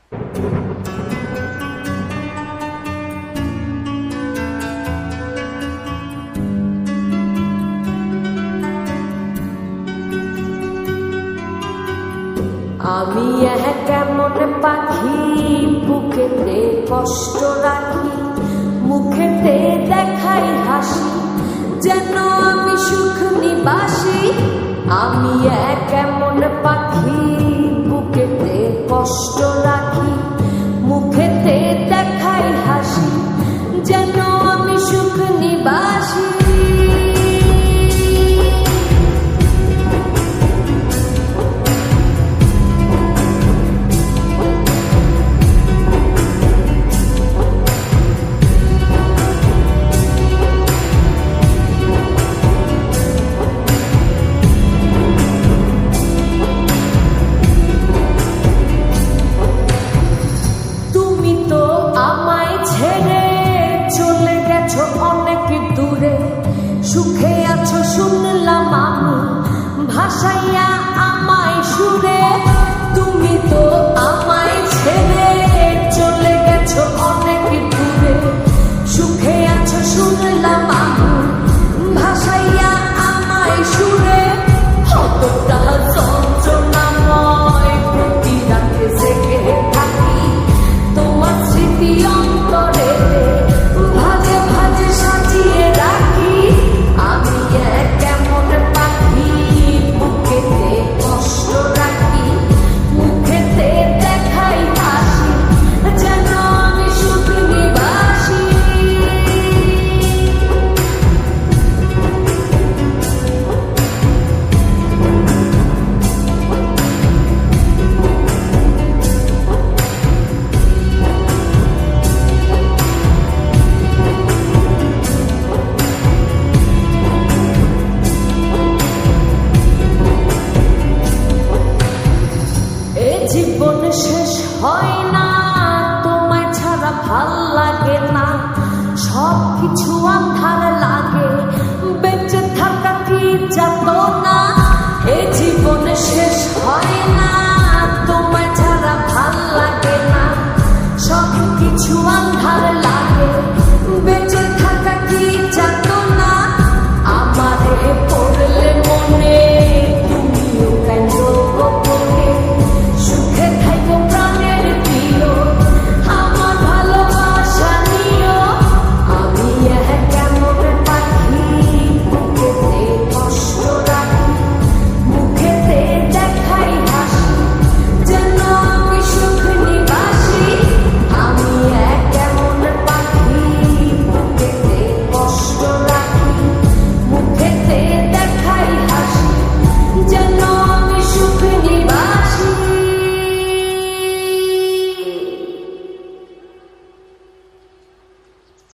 আমি কেমন পাখি, বুকেতে কষ্ট রাখি, মুখেতে দেখাই হাসি, যেন আমি সুখ নিবাসী। আমি কেমন পাখি, বুকেতে কষ্ট রাখি, মুখেতে দেখাই হাসি, যেন আমি সুখ নিবাসী। সুখে আছো শুনলাম আমি, ভাসাইয়া আমায় সুরে। তুমি তো আমায় ছেড়ে চলে গেছো অনেক দূরে। সুখে আছো শুনলাম আমি, ভাসাইয়া আমায় সুরে। কতটা যন্ত্রণাময় প্রতি রাতে জেগে থাকি, তোমার স্মৃতি অন্তরে ভাজে ভাজে সাজিয়ে রাখি। আমি কেমন পাখি, বুকেতে কষ্ট রাখি, মুখেতে দেখাই হাসি, যেন আমি সুখ নিবাসী। জীবন শেষ হয় না, তোমায় ছাড়া ভাল লাগে না, সব কিছু আন্ধার লাগে, বেঁচে থাকা কি যাতনা। এ জীবন শেষ